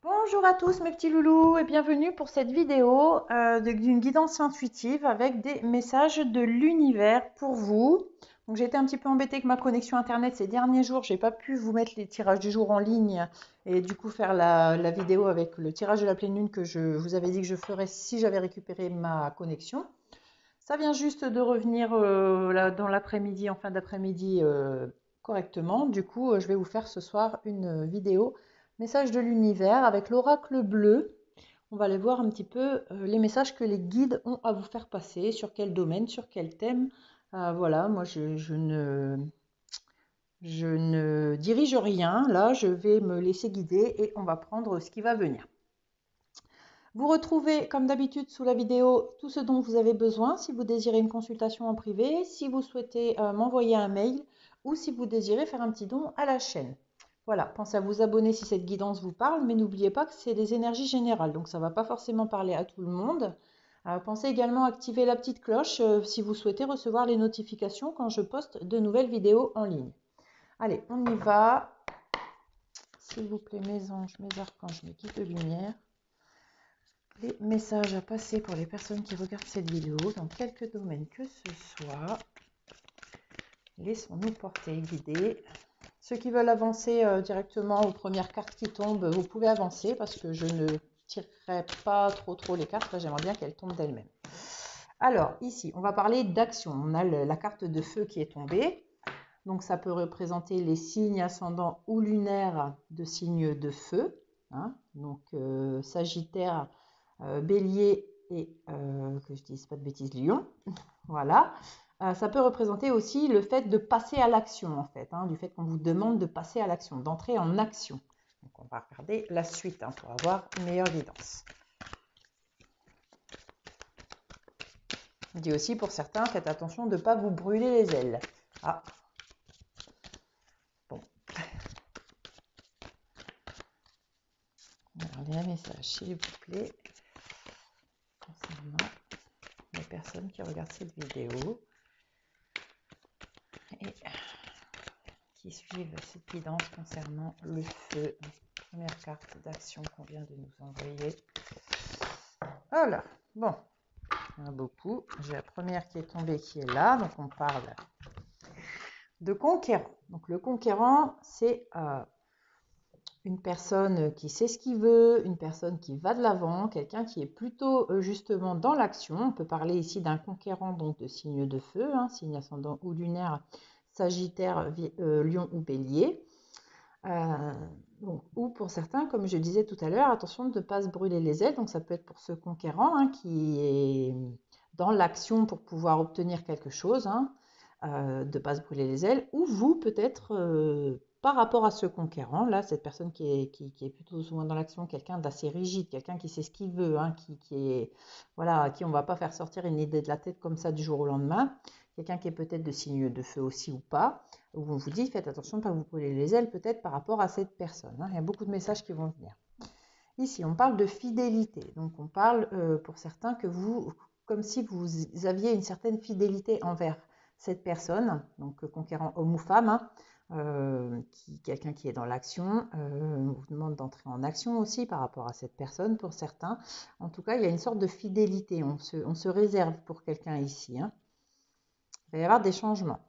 Bonjour à tous mes petits loulous et bienvenue pour cette vidéo d'une guidance intuitive avec des messages de l'univers pour vous. Donc j'ai été un petit peu embêtée avec ma connexion internet ces derniers jours, j'ai pas pu vous mettre les tirages du jour en ligne et du coup faire la vidéo avec le tirage de la pleine lune que je vous avais dit que je ferais si j'avais récupéré ma connexion. Ça vient juste de revenir dans l'après-midi, en fin d'après-midi correctement. Du coup, je vais vous faire ce soir une vidéo message de l'univers avec l'oracle bleu. On va aller voir un petit peu les messages que les guides ont à vous faire passer, sur quel domaine, sur quel thème. Voilà, moi je ne dirige rien. Là, je vais me laisser guider et on va prendre ce qui va venir. Vous retrouvez, comme d'habitude, sous la vidéo tout ce dont vous avez besoin si vous désirez une consultation en privé, si vous souhaitez m'envoyer un mail ou si vous désirez faire un petit don à la chaîne. Voilà, pensez à vous abonner si cette guidance vous parle, mais n'oubliez pas que c'est des énergies générales, donc ça ne va pas forcément parler à tout le monde. Pensez également à activer la petite cloche si vous souhaitez recevoir les notifications quand je poste de nouvelles vidéos en ligne. Allez, on y va. S'il vous plaît, mes anges, mes archanges, mes guides de lumière. Les messages à passer pour les personnes qui regardent cette vidéo dans quelque domaine que ce soit. Laissons-nous porter, guider. Ceux qui veulent avancer directement aux premières cartes qui tombent, vous pouvez avancer parce que je ne tirerai pas trop les cartes. Là, j'aimerais bien qu'elles tombent d'elles-mêmes. Alors, ici, on va parler d'action. On a la carte de feu qui est tombée. Donc, ça peut représenter les signes ascendants ou lunaires de signes de feu. Hein. Donc, Sagittaire, Bélier et, que je ne dise pas de bêtises, Lion. Voilà. Ça peut représenter aussi le fait de passer à l'action, en fait, hein, du fait qu'on vous demande de passer à l'action, d'entrer en action. Donc, on va regarder la suite pour avoir une meilleure guidance. On dit aussi pour certains, faites attention de ne pas vous brûler les ailes. Ah. Bon. Regardez un message, s'il vous plaît, concernant les personnes qui regardent cette vidéo et qui suivent cette guidance concernant le feu. Première carte d'action qu'on vient de nous envoyer. Voilà, bon, il y en a beaucoup. J'ai la première qui est tombée qui est là, donc on parle de conquérant. Donc le conquérant, c'est une personne qui sait ce qu'il veut, une personne qui va de l'avant, quelqu'un qui est plutôt justement dans l'action. On peut parler ici d'un conquérant donc de signe de feu, signe ascendant ou lunaire, Sagittaire, Lion ou Bélier. Ou pour certains, comme je disais tout à l'heure, attention de ne pas se brûler les ailes. Donc ça peut être pour ce conquérant qui est dans l'action pour pouvoir obtenir quelque chose, de ne pas se brûler les ailes, ou vous peut-être par rapport à ce conquérant, là, cette personne qui est plutôt souvent dans l'action, quelqu'un d'assez rigide, quelqu'un qui sait ce qu'il veut, voilà, à qui on ne va pas faire sortir une idée de la tête comme ça du jour au lendemain, quelqu'un qui est peut-être de signe de feu aussi ou pas, où on vous dit faites attention de ne pas vous brûler les ailes peut-être par rapport à cette personne. Il y a beaucoup de messages qui vont venir. Ici, on parle de fidélité. Donc, on parle pour certains que vous, comme si vous aviez une certaine fidélité envers cette personne, donc conquérant homme ou femme, quelqu'un qui est dans l'action. On vous demande d'entrer en action aussi par rapport à cette personne pour certains. En tout cas, il y a une sorte de fidélité. On se réserve pour quelqu'un ici. Il va y avoir des changements.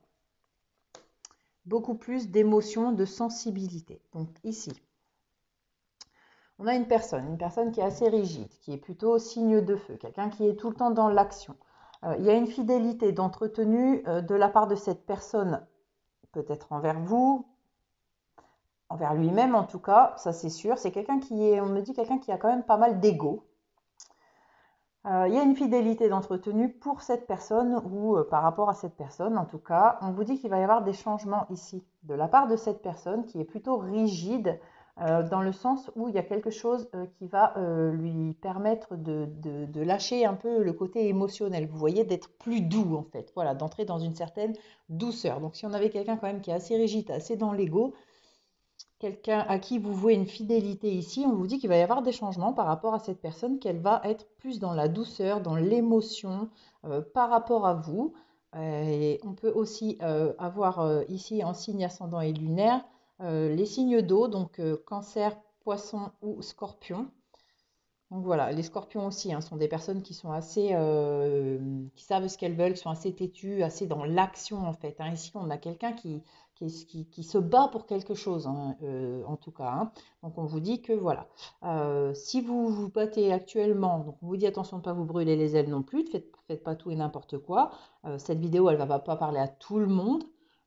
Beaucoup plus d'émotions, de sensibilité. Donc ici, on a une personne qui est assez rigide, qui est plutôt signe de feu, quelqu'un qui est tout le temps dans l'action. Il y a une fidélité d'entretenue de la part de cette personne, peut-être envers vous, envers lui-même en tout cas, ça c'est sûr. C'est quelqu'un on me dit quelqu'un qui a quand même pas mal d'ego. Il y a une fidélité d'entretenue pour cette personne ou par rapport à cette personne en tout cas. On vous dit qu'il va y avoir des changements ici de la part de cette personne qui est plutôt rigide dans le sens où il y a quelque chose qui va lui permettre de lâcher un peu le côté émotionnel. Vous voyez, d'être plus doux en fait, voilà, d'entrer dans une certaine douceur. Donc si on avait quelqu'un quand même qui est assez rigide, assez dans l'ego, quelqu'un à qui vous vouez une fidélité ici, on vous dit qu'il va y avoir des changements par rapport à cette personne, qu'elle va être plus dans la douceur, dans l'émotion par rapport à vous. Et on peut aussi avoir ici en signe ascendant et lunaire les signes d'eau, donc cancer, Poisson ou Scorpion. Donc voilà, les scorpions aussi hein, sont des personnes qui sont assez, qui savent ce qu'elles veulent, qui sont assez têtues, assez dans l'action en fait. Hein. Ici, on a quelqu'un qui se bat pour quelque chose, hein, en tout cas. Hein. Donc on vous dit que voilà, si vous vous battez actuellement, donc on vous dit attention de ne pas vous brûler les ailes non plus, faites pas tout et n'importe quoi. Cette vidéo, elle va pas parler à tout le monde.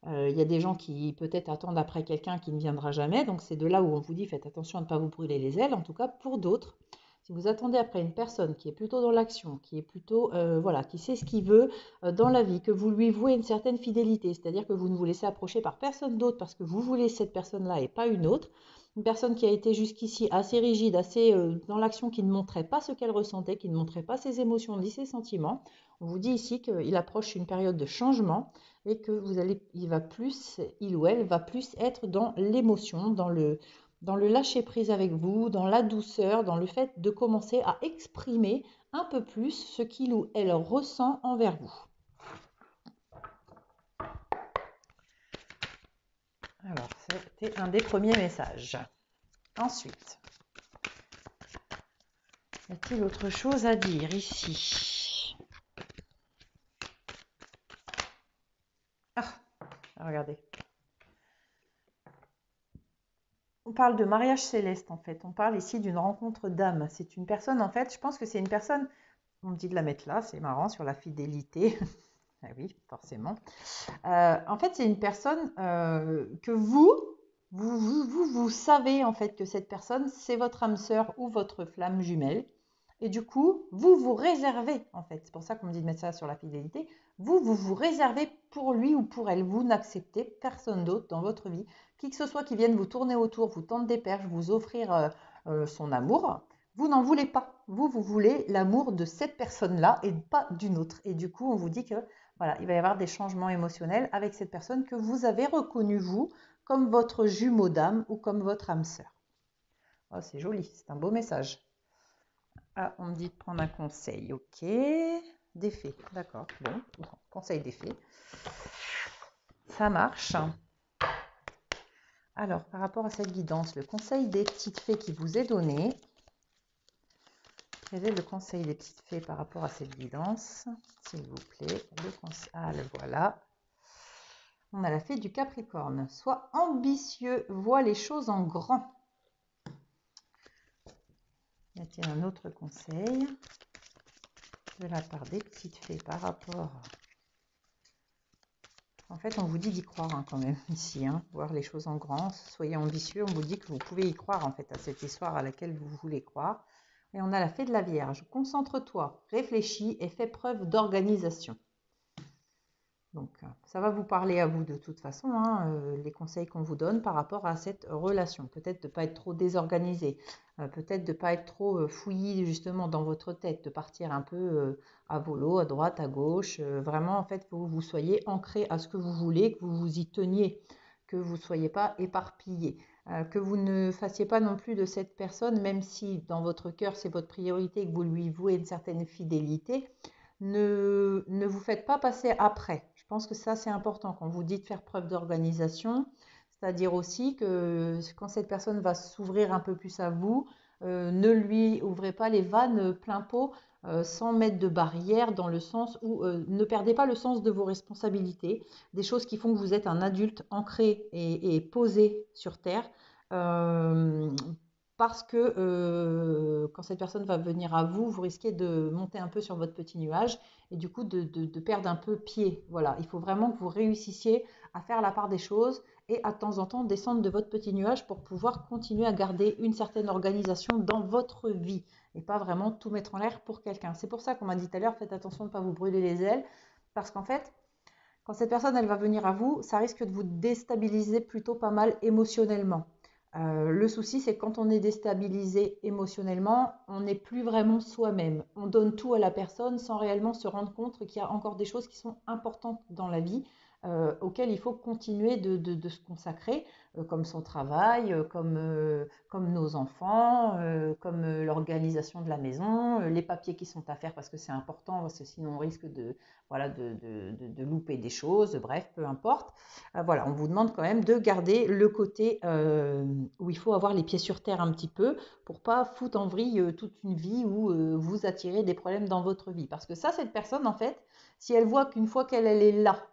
Il y a des gens qui peut-être attendent après quelqu'un qui ne viendra jamais. Donc c'est de là où on vous dit faites attention à ne pas vous brûler les ailes, en tout cas pour d'autres. Si vous attendez après une personne qui est plutôt dans l'action, qui est plutôt, voilà, qui sait ce qu'il veut dans la vie, que vous lui vouez une certaine fidélité, c'est-à-dire que vous ne vous laissez approcher par personne d'autre parce que vous voulez cette personne-là et pas une autre, une personne qui a été jusqu'ici assez rigide, assez dans l'action, qui ne montrait pas ce qu'elle ressentait, qui ne montrait pas ses émotions ni ses sentiments, on vous dit ici qu'il approche une période de changement et que il ou elle va plus être dans l'émotion, dans le lâcher prise avec vous, dans la douceur, dans le fait de commencer à exprimer un peu plus ce qu'il ou elle ressent envers vous. Alors, c'était un des premiers messages. Ensuite, y a-t-il autre chose à dire ici? Ah, regardez. On parle de mariage céleste en fait. On parle ici d'une rencontre d'âme. C'est une personne en fait, je pense que c'est une personne, on me dit de la mettre là, c'est marrant, sur la fidélité. Ah oui, forcément. En fait, c'est une personne que vous savez en fait que cette personne, c'est votre âme sœur ou votre flamme jumelle. Et du coup, vous réservez en fait. C'est pour ça qu'on me dit de mettre ça sur la fidélité. Vous réservez pour lui ou pour elle. Vous n'acceptez personne d'autre dans votre vie. Qui que ce soit qui vienne vous tourner autour, vous tendre des perches, vous offrir son amour, vous n'en voulez pas. Vous voulez l'amour de cette personne-là et pas d'une autre. Et du coup, on vous dit que voilà, il va y avoir des changements émotionnels avec cette personne que vous avez reconnue, vous, comme votre jumeau d'âme ou comme votre âme sœur. Oh, c'est joli, c'est un beau message. Ah, on me dit de prendre un conseil, ok. D'effet, d'accord, bon, conseil d'effet. Ça marche. Alors, par rapport à cette guidance, le conseil des petites fées qui vous est donné, quel est le conseil des petites fées par rapport à cette guidance, s'il vous plaît? Ah, le voilà. On a la fée du Capricorne. Sois ambitieux, vois les choses en grand. Y a-t-il un autre conseil de la part des petites fées par rapport... En fait, on vous dit d'y croire hein, quand même ici, hein, voir les choses en grand. Soyez ambitieux, on vous dit que vous pouvez y croire en fait à cette histoire à laquelle vous voulez croire. Et on a la fée de la Vierge. Concentre-toi, réfléchis et fais preuve d'organisation. Donc, ça va vous parler à vous de toute façon, hein, les conseils qu'on vous donne par rapport à cette relation. Peut-être de ne pas être trop désorganisé, peut-être de ne pas être trop fouillis justement dans votre tête, de partir un peu à volo, à droite, à gauche. Vraiment, en fait, que vous soyez ancré à ce que vous voulez, que vous vous y teniez, que vous ne soyez pas éparpillé. Que vous ne fassiez pas non plus de cette personne, même si dans votre cœur c'est votre priorité, que vous lui vouez une certaine fidélité, ne vous faites pas passer après. Je pense que ça, c'est important quand vous dites faire preuve d'organisation, c'est-à-dire aussi que quand cette personne va s'ouvrir un peu plus à vous, ne lui ouvrez pas les vannes plein pot sans mettre de barrière dans le sens où ne perdez pas le sens de vos responsabilités, des choses qui font que vous êtes un adulte ancré et posé sur terre. Parce que quand cette personne va venir à vous, vous risquez de monter un peu sur votre petit nuage et du coup de perdre un peu pied. Voilà, il faut vraiment que vous réussissiez à faire la part des choses et à temps en temps descendre de votre petit nuage pour pouvoir continuer à garder une certaine organisation dans votre vie et pas vraiment tout mettre en l'air pour quelqu'un. C'est pour ça qu'on m'a dit tout à l'heure, faites attention de ne pas vous brûler les ailes parce qu'en fait, quand cette personne elle va venir à vous, ça risque de vous déstabiliser plutôt pas mal émotionnellement. Le souci, c'est que quand on est déstabilisé émotionnellement, on n'est plus vraiment soi-même. On donne tout à la personne sans réellement se rendre compte qu'il y a encore des choses qui sont importantes dans la vie, auxquelles il faut continuer de se consacrer, comme son travail, comme vos enfants, comme l'organisation de la maison, les papiers qui sont à faire parce que c'est important, parce que sinon on risque voilà, de louper des choses, bref, peu importe. Voilà, on vous demande quand même de garder le côté où il faut avoir les pieds sur terre un petit peu pour pas foutre en vrille toute une vie ou vous attirer des problèmes dans votre vie. Parce que ça, cette personne, en fait, si elle voit qu'une fois qu'elle est là,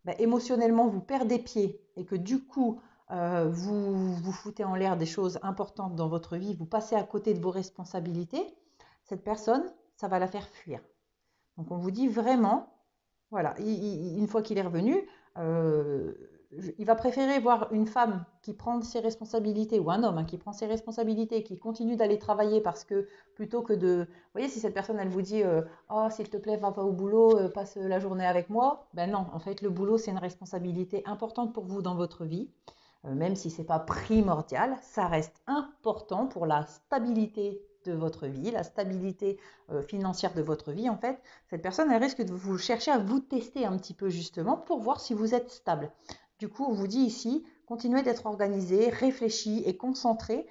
ben, émotionnellement, vous perdez pied et que du coup, vous foutez en l'air des choses importantes dans votre vie, vous passez à côté de vos responsabilités, cette personne, ça va la faire fuir. Donc on vous dit vraiment, voilà, une fois qu'il est revenu, euh, il va préférer voir une femme qui prend ses responsabilités ou un homme qui prend ses responsabilités, qui continue d'aller travailler parce que plutôt que de... Vous voyez, si cette personne, elle vous dit oh, s'il te plaît, va pas au boulot, passe la journée avec moi. Ben non, en fait, le boulot, c'est une responsabilité importante pour vous dans votre vie. Même si ce n'est pas primordial, ça reste important pour la stabilité de votre vie, la stabilité financière de votre vie. En fait, cette personne, elle risque de vous chercher à vous tester un petit peu justement pour voir si vous êtes stable. Du coup, on vous dit ici, continuez d'être organisé, réfléchi et concentré.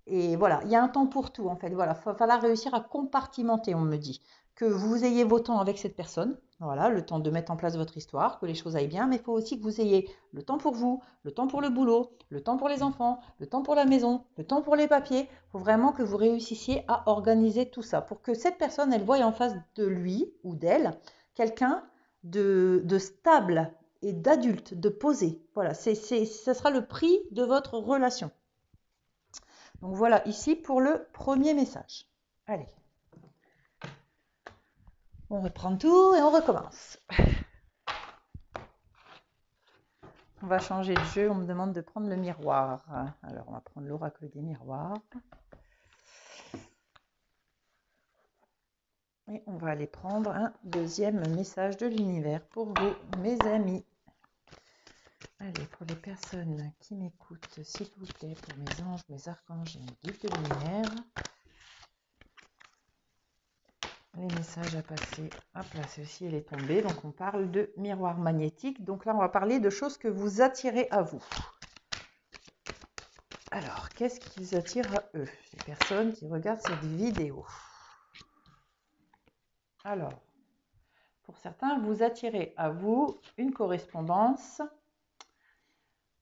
Et voilà, il y a un temps pour tout en fait. Voilà, il va falloir réussir à compartimenter, on me dit. Que vous ayez vos temps avec cette personne, voilà, le temps de mettre en place votre histoire, que les choses aillent bien, mais il faut aussi que vous ayez le temps pour vous, le temps pour le boulot, le temps pour les enfants, le temps pour la maison, le temps pour les papiers. Il faut vraiment que vous réussissiez à organiser tout ça pour que cette personne, elle voie en face de lui ou d'elle quelqu'un de stable et d'adulte, de posé. Voilà, ce sera le prix de votre relation. Donc voilà, ici pour le premier message. Allez. On reprend tout et on recommence. On va changer de jeu, on me demande de prendre le miroir. Alors on va prendre l'oracle des miroirs. Et on va aller prendre un deuxième message de l'univers pour vous, mes amis. Allez, pour les personnes qui m'écoutent, s'il vous plaît, pour mes anges, mes archanges et mes guides de lumière, les messages à passer. Hop là, celle-ci, elle est tombée. Donc, on parle de miroir magnétique. Donc là, on va parler de choses que vous attirez à vous. Alors, qu'est-ce qui vous attire à eux, les personnes qui regardent cette vidéo? Alors, pour certains, vous attirez à vous une correspondance.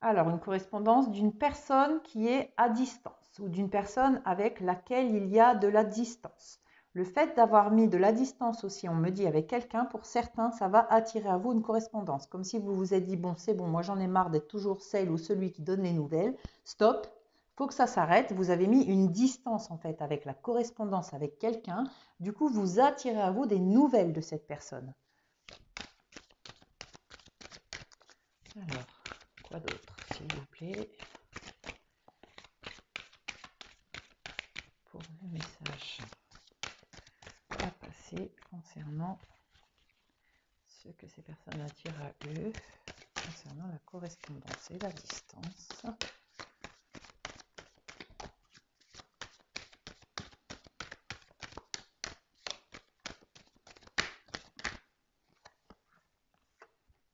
Alors, une correspondance d'une personne qui est à distance ou d'une personne avec laquelle il y a de la distance. Le fait d'avoir mis de la distance aussi, on me dit, avec quelqu'un, pour certains, ça va attirer à vous une correspondance. Comme si vous vous êtes dit, bon, c'est bon, moi j'en ai marre d'être toujours celle ou celui qui donne les nouvelles. Stop, il faut que ça s'arrête. Vous avez mis une distance en fait avec la correspondance avec quelqu'un. Du coup, vous attirez à vous des nouvelles de cette personne. Alors, quoi d'autre, s'il vous plaît, pour le message à passer concernant ce que ces personnes attirent à eux, concernant la correspondance et la distance.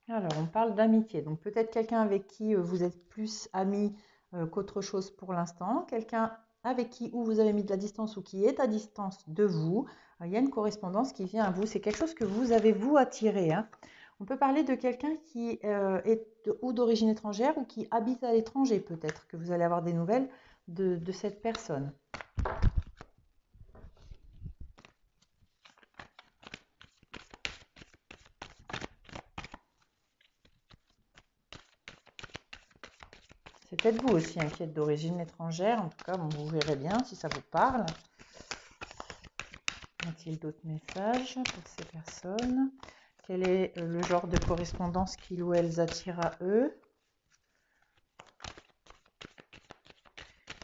Alors, on parle d'amitié. Donc, peut-être quelqu'un avec qui vous êtes plus amis qu'autre chose pour l'instant. Quelqu'un avec qui ou vous avez mis de la distance ou qui est à distance de vous. Il y a une correspondance qui vient à vous. C'est quelque chose que vous avez vous attiré. Hein. On peut parler de quelqu'un qui est ou d'origine étrangère ou qui habite à l'étranger. Peut-être que vous allez avoir des nouvelles de cette personne. C'est peut-être vous aussi qui êtes d'origine étrangère. En tout cas, bon, vous verrez bien si ça vous parle. Y a-t-il d'autres messages pour ces personnes? Quel est le genre de correspondance qu'ils ou elles attirent à eux?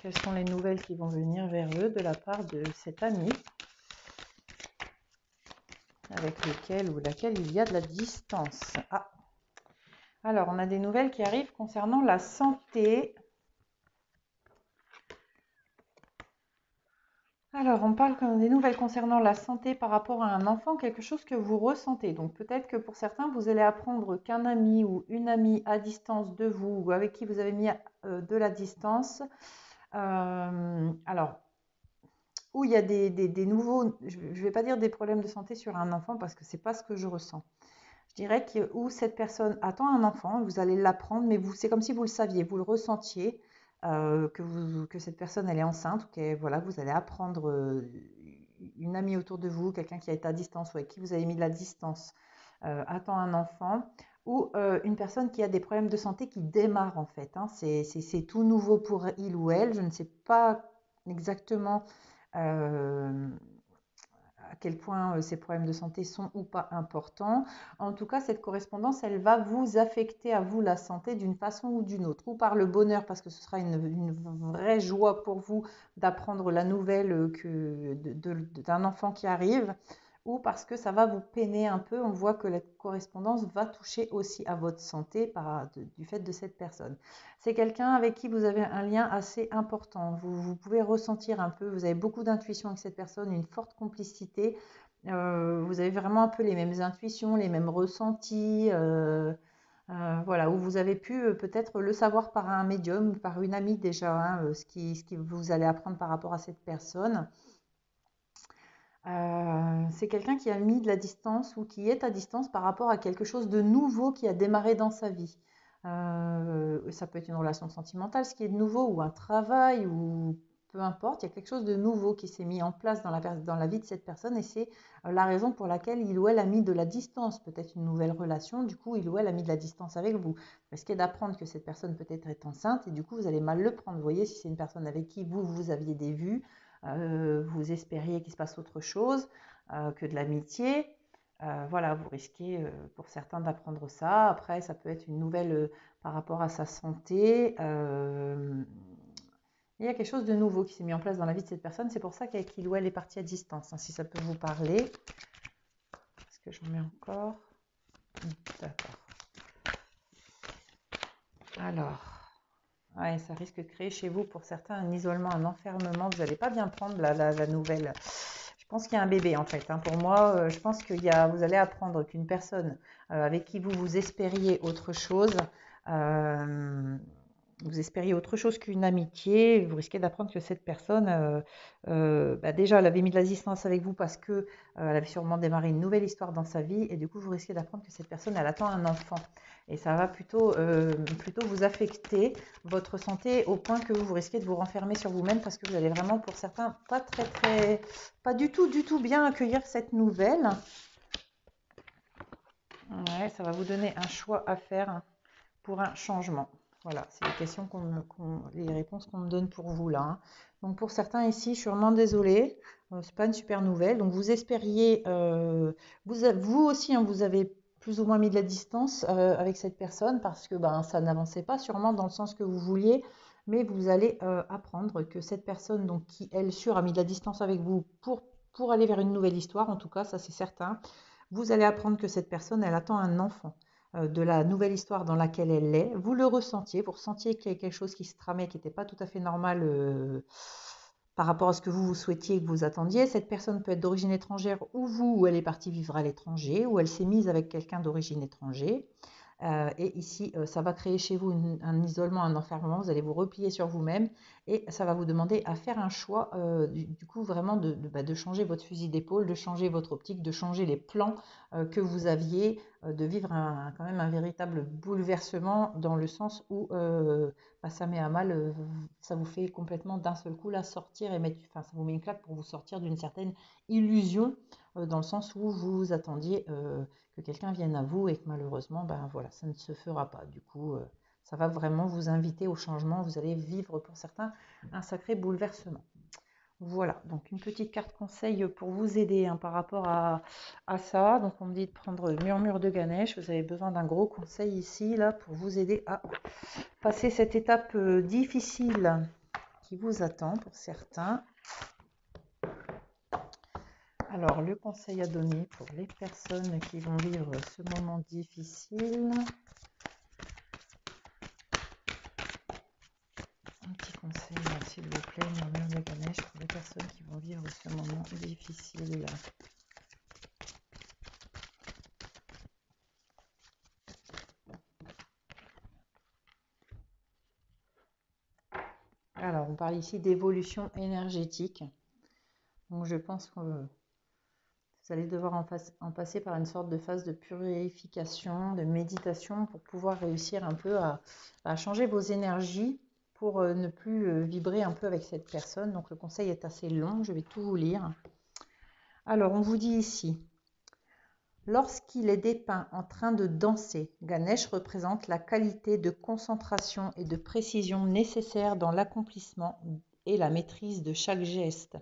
Quelles sont les nouvelles qui vont venir vers eux de la part de cet ami avec lequel ou laquelle il y a de la distance? Ah. Alors, on a des nouvelles qui arrivent concernant la santé. Alors, on parle des nouvelles concernant la santé par rapport à un enfant, quelque chose que vous ressentez. Donc, peut-être que pour certains, vous allez apprendre qu'un ami ou une amie à distance de vous ou avec qui vous avez mis de la distance Alors, où il y a des nouveaux, je ne vais pas dire des problèmes de santé sur un enfant parce que ce n'est pas ce que je ressens. Je dirais que où cette personne attend un enfant, vous allez l'apprendre, mais c'est comme si vous le saviez, vous le ressentiez, que cette personne elle est enceinte, ou que voilà, vous allez apprendre une amie autour de vous, quelqu'un qui est à distance ou avec qui vous avez mis de la distance, attend un enfant, ou une personne qui a des problèmes de santé qui démarre en fait. Hein. C'est tout nouveau pour il ou elle. Je ne sais pas exactement à quel point ces problèmes de santé sont ou pas importants. En tout cas, cette correspondance, elle va vous affecter à vous la santé d'une façon ou d'une autre, ou par le bonheur, parce que ce sera une vraie joie pour vous d'apprendre la nouvelle d'un enfant qui arrive, ou parce que ça va vous peiner un peu. On voit que la correspondance va toucher aussi à votre santé du fait de cette personne. C'est quelqu'un avec qui vous avez un lien assez important. Vous pouvez ressentir un peu, vous avez beaucoup d'intuition avec cette personne, une forte complicité. Vous avez vraiment un peu les mêmes intuitions, les mêmes ressentis. Voilà, où vous avez pu peut-être le savoir par un médium ou par une amie déjà, hein, ce qui vous allez apprendre par rapport à cette personne. C'est quelqu'un qui a mis de la distance ou qui est à distance par rapport à quelque chose de nouveau qui a démarré dans sa vie. Ça peut être une relation sentimentale, ce qui est de nouveau, ou un travail, ou peu importe, il y a quelque chose de nouveau qui s'est mis en place dans la vie de cette personne et c'est la raison pour laquelle il ou elle a mis de la distance, peut-être une nouvelle relation, du coup il ou elle a mis de la distance avec vous. Vous risquez d'apprendre que cette personne peut-être est enceinte et du coup vous allez mal le prendre. Vous voyez, si c'est une personne avec qui vous aviez des vues, vous espériez qu'il se passe autre chose que de l'amitié. Voilà, vous risquez pour certains d'apprendre ça. Après, ça peut être une nouvelle par rapport à sa santé. Il y a quelque chose de nouveau qui s'est mis en place dans la vie de cette personne. C'est pour ça qu'avec il ou elle est partie à distance, hein, si ça peut vous parler. Est-ce que j'en mets encore? D'accord. Alors, ouais, ça risque de créer chez vous, pour certains, un isolement, un enfermement. Vous n'allez pas bien prendre la nouvelle. Je pense qu'il y a un bébé en fait. Hein. Pour moi, je pense vous allez apprendre qu'une personne avec qui vous espériez autre chose, vous espériez autre chose qu'une amitié, vous risquez d'apprendre que cette personne, déjà, elle avait mis de la distance avec vous parce que elle avait sûrement démarré une nouvelle histoire dans sa vie, et du coup, vous risquez d'apprendre que cette personne, elle attend un enfant. Et ça va plutôt vous affecter votre santé au point que vous risquez de vous renfermer sur vous-même parce que vous allez vraiment, pour certains, pas du tout bien accueillir cette nouvelle. Ouais, ça va vous donner un choix à faire pour un changement. Voilà, c'est les questions les réponses qu'on me donne pour vous là. Hein. Donc pour certains ici, je suis vraiment désolée, c'est pas une super nouvelle. Donc vous espériez, vous aussi, hein, vous avez plus ou moins mis de la distance avec cette personne parce que ça n'avançait pas sûrement dans le sens que vous vouliez, mais vous allez apprendre que cette personne, donc qui elle sûr a mis de la distance avec vous pour aller vers une nouvelle histoire, en tout cas ça c'est certain. Vous allez apprendre que cette personne, elle attend un enfant de la nouvelle histoire dans laquelle elle est. Vous le ressentiez, vous ressentiez qu'il y a quelque chose qui se tramait, qui n'était pas tout à fait normal par rapport à ce que vous souhaitiez et que vous attendiez. Cette personne peut être d'origine étrangère ou où elle est partie vivre à l'étranger, ou elle s'est mise avec quelqu'un d'origine étrangère. Et ici, ça va créer chez vous un isolement, un enfermement. Vous allez vous replier sur vous-même et ça va vous demander à faire un choix, du coup, vraiment de changer votre fusil d'épaule, de changer votre optique, de changer les plans que vous aviez, de vivre quand même un véritable bouleversement dans le sens où ça met à mal, ça vous fait complètement d'un seul coup là sortir ça vous met une claque pour vous sortir d'une certaine illusion dans le sens où vous attendiez que quelqu'un vienne à vous et que malheureusement, voilà, ça ne se fera pas. Du coup, ça va vraiment vous inviter au changement. Vous allez vivre pour certains un sacré bouleversement. Voilà, donc une petite carte conseil pour vous aider par rapport à ça. Donc on me dit de prendre le murmure de Ganesh. Vous avez besoin d'un gros conseil ici, là, pour vous aider à passer cette étape difficile qui vous attend pour certains. Alors, le conseil à donner pour les personnes qui vont vivre ce moment difficile. Un petit conseil, s'il vous plaît, murmure de Ganesh, pour les personnes qui vont vivre ce moment difficile. Alors, on parle ici d'évolution énergétique. Donc, je pense que vous allez devoir en passer par une sorte de phase de purification, de méditation pour pouvoir réussir un peu à changer vos énergies pour ne plus vibrer un peu avec cette personne. Donc, le conseil est assez long, je vais tout vous lire. Alors, on vous dit ici, lorsqu'il est dépeint en train de danser, Ganesh représente la qualité de concentration et de précision nécessaire dans l'accomplissement et la maîtrise de chaque geste.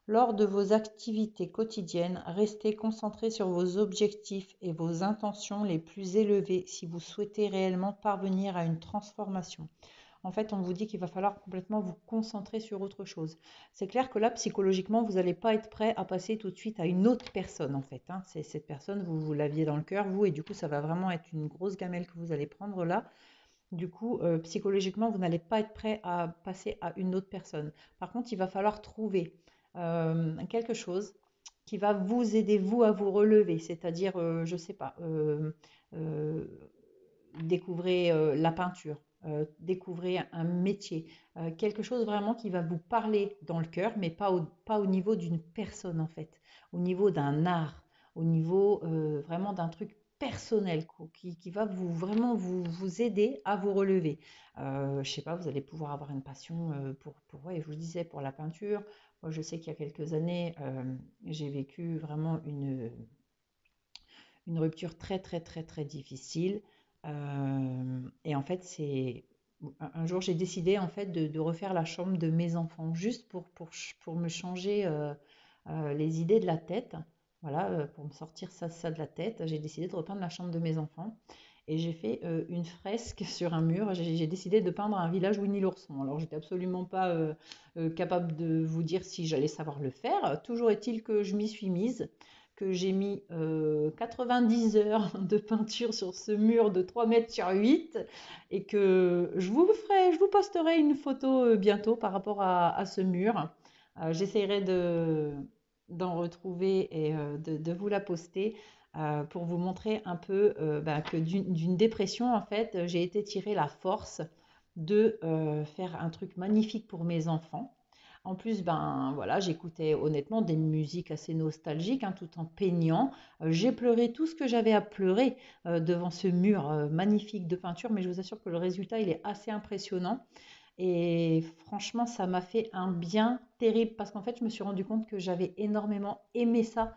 Lors de vos activités quotidiennes, restez concentré sur vos objectifs et vos intentions les plus élevées si vous souhaitez réellement parvenir à une transformation. En fait, on vous dit qu'il va falloir complètement vous concentrer sur autre chose. C'est clair que là, psychologiquement, vous n'allez pas être prêt à passer tout de suite à une autre personne, en fait. C'est cette personne, vous l'aviez dans le cœur, vous, et du coup, ça va vraiment être une grosse gamelle que vous allez prendre là. Du coup, psychologiquement, vous n'allez pas être prêt à passer à une autre personne. Par contre, il va falloir trouver quelque chose qui va vous aider, vous, à vous relever. C'est-à-dire, je ne sais pas, euh, découvrez la peinture, découvrez un métier, quelque chose vraiment qui va vous parler dans le cœur, mais pas au niveau d'une personne en fait, au niveau d'un art, au niveau vraiment d'un truc personnel qui va vraiment vous aider à vous relever. Je sais pas, vous allez pouvoir avoir une passion ouais, je vous disais, pour la peinture. Moi, je sais qu'il y a quelques années, j'ai vécu vraiment une rupture très très très très difficile. Et en fait, un jour j'ai décidé en fait de refaire la chambre de mes enfants juste pour me changer les idées de la tête. Voilà, pour me sortir ça de la tête, j'ai décidé de repeindre la chambre de mes enfants. Et j'ai fait une fresque sur un mur. J'ai décidé de peindre un village Winnie l'ourson. Alors, j'étais absolument pas capable de vous dire si j'allais savoir le faire. Toujours est-il que je m'y suis mise, que j'ai mis 90 heures de peinture sur ce mur de 3 mètres sur 8 et que je vous posterai une photo bientôt par rapport à ce mur. J'essaierai d'en retrouver et de vous la poster pour vous montrer un peu que d'une dépression, en fait, j'ai été tirée la force de faire un truc magnifique pour mes enfants. En plus, ben voilà, j'écoutais honnêtement des musiques assez nostalgiques, hein, tout en peignant. J'ai pleuré tout ce que j'avais à pleurer devant ce mur magnifique de peinture, mais je vous assure que le résultat, il est assez impressionnant. Et franchement, ça m'a fait un bien terrible parce qu'en fait, je me suis rendu compte que j'avais énormément aimé ça,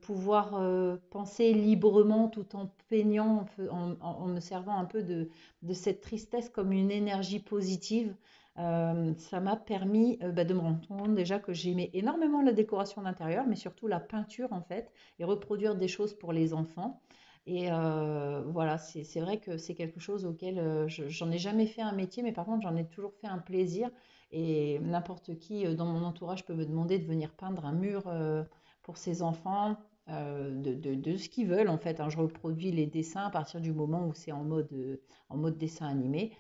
pouvoir penser librement tout en peignant, en me servant un peu de cette tristesse comme une énergie positive. Ça m'a permis de me rendre compte déjà que j'aimais énormément la décoration d'intérieur, mais surtout la peinture en fait, et reproduire des choses pour les enfants. Et voilà, c'est vrai que c'est quelque chose auquel j'en ai jamais fait un métier, mais par contre j'en ai toujours fait un plaisir. Et n'importe qui dans mon entourage peut me demander de venir peindre un mur pour ses enfants, de ce qu'ils veulent en fait, hein. Je reproduis les dessins à partir du moment où c'est en mode dessin animé.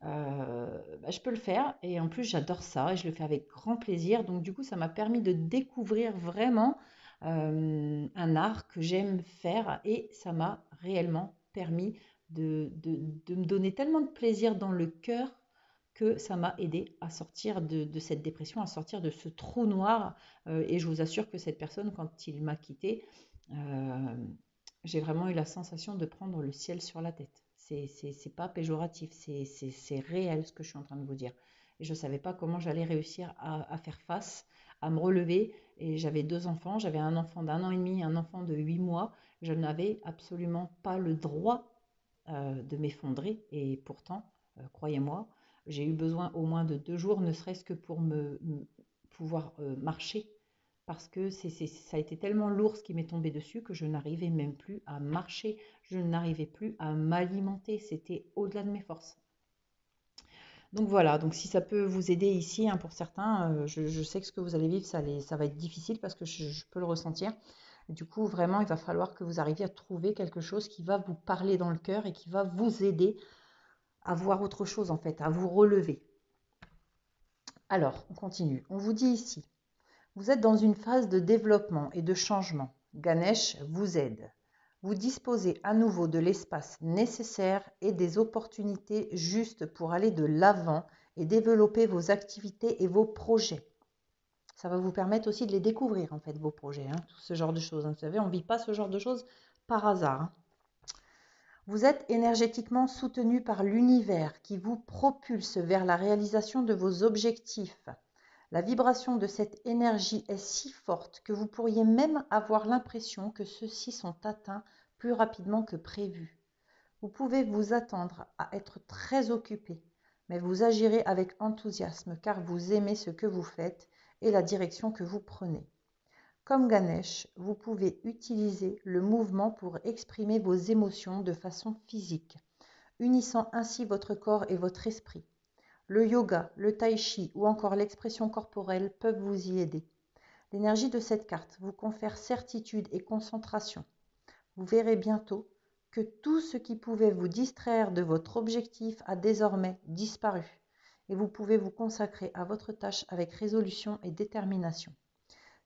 Je peux le faire et en plus j'adore ça et je le fais avec grand plaisir. Donc du coup, ça m'a permis de découvrir vraiment un art que j'aime faire et ça m'a réellement permis de me donner tellement de plaisir dans le cœur que ça m'a aidé à sortir de cette dépression, à sortir de ce trou noir. Et je vous assure que cette personne, quand il m'a quitté, euh, j'ai vraiment eu la sensation de prendre le ciel sur la tête. C'est pas péjoratif, c'est réel ce que je suis en train de vous dire. Et je ne savais pas comment j'allais réussir à faire face, à me relever. Et j'avais deux enfants, j'avais un enfant d'1 an et demi, un enfant de 8 mois. Je n'avais absolument pas le droit de m'effondrer. Et pourtant, croyez-moi, j'ai eu besoin au moins de 2 jours, ne serait-ce que pour pouvoir marcher parce que ça a été tellement lourd ce qui m'est tombé dessus que je n'arrivais même plus à marcher, je n'arrivais plus à m'alimenter, c'était au-delà de mes forces. Donc voilà, donc si ça peut vous aider ici, hein, pour certains, je sais que ce que vous allez vivre, ça va être difficile parce que je peux le ressentir. Et du coup, vraiment, il va falloir que vous arriviez à trouver quelque chose qui va vous parler dans le cœur et qui va vous aider à voir autre chose en fait, à vous relever. Alors, on continue. On vous dit ici, vous êtes dans une phase de développement et de changement. Ganesh vous aide. Vous disposez à nouveau de l'espace nécessaire et des opportunités justes pour aller de l'avant et développer vos activités et vos projets. Ça va vous permettre aussi de les découvrir, en fait, vos projets, hein, tout ce genre de choses. Vous savez, on ne vit pas ce genre de choses par hasard, hein. Vous êtes énergétiquement soutenu par l'univers qui vous propulse vers la réalisation de vos objectifs. La vibration de cette énergie est si forte que vous pourriez même avoir l'impression que ceux-ci sont atteints plus rapidement que prévu. Vous pouvez vous attendre à être très occupé, mais vous agirez avec enthousiasme car vous aimez ce que vous faites et la direction que vous prenez. Comme Ganesh, vous pouvez utiliser le mouvement pour exprimer vos émotions de façon physique, unissant ainsi votre corps et votre esprit. Le yoga, le tai chi ou encore l'expression corporelle peuvent vous y aider. L'énergie de cette carte vous confère certitude et concentration. Vous verrez bientôt que tout ce qui pouvait vous distraire de votre objectif a désormais disparu et vous pouvez vous consacrer à votre tâche avec résolution et détermination.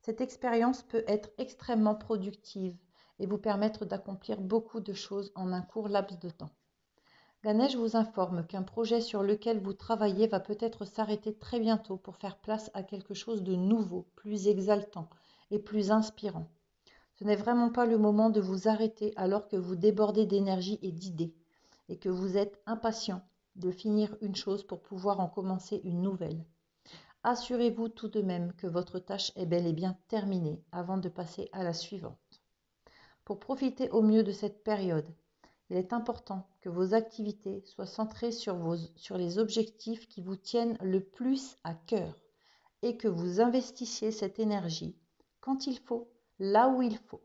Cette expérience peut être extrêmement productive et vous permettre d'accomplir beaucoup de choses en un court laps de temps. Ganesh vous informe qu'un projet sur lequel vous travaillez va peut-être s'arrêter très bientôt pour faire place à quelque chose de nouveau, plus exaltant et plus inspirant. Ce n'est vraiment pas le moment de vous arrêter alors que vous débordez d'énergie et d'idées et que vous êtes impatient de finir une chose pour pouvoir en commencer une nouvelle. Assurez-vous tout de même que votre tâche est bel et bien terminée avant de passer à la suivante. Pour profiter au mieux de cette période, il est important que vos activités soient centrées sur les objectifs qui vous tiennent le plus à cœur et que vous investissiez cette énergie quand il faut, là où il faut.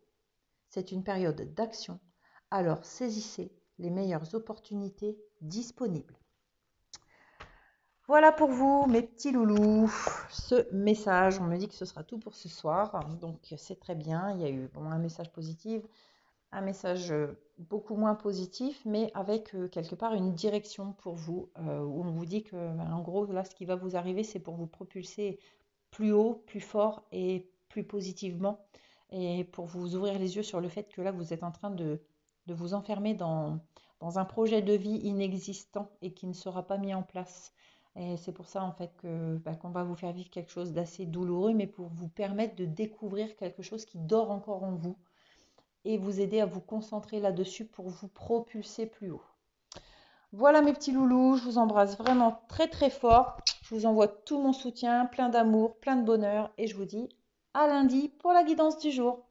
C'est une période d'action, alors saisissez les meilleures opportunités disponibles. Voilà pour vous, mes petits loulous, ce message. On me dit que ce sera tout pour ce soir, donc c'est très bien. Il y a eu un message positif, un message beaucoup moins positif, mais avec quelque part une direction pour vous, où on vous dit que, en gros, là, ce qui va vous arriver, c'est pour vous propulser plus haut, plus fort et plus positivement, et pour vous ouvrir les yeux sur le fait que là, vous êtes en train de vous enfermer dans un projet de vie inexistant et qui ne sera pas mis en place. Et c'est pour ça, en fait, qu'on va vous faire vivre quelque chose d'assez douloureux, mais pour vous permettre de découvrir quelque chose qui dort encore en vous et vous aider à vous concentrer là-dessus pour vous propulser plus haut. Voilà mes petits loulous, je vous embrasse vraiment très très fort. Je vous envoie tout mon soutien, plein d'amour, plein de bonheur et je vous dis à lundi pour la guidance du jour.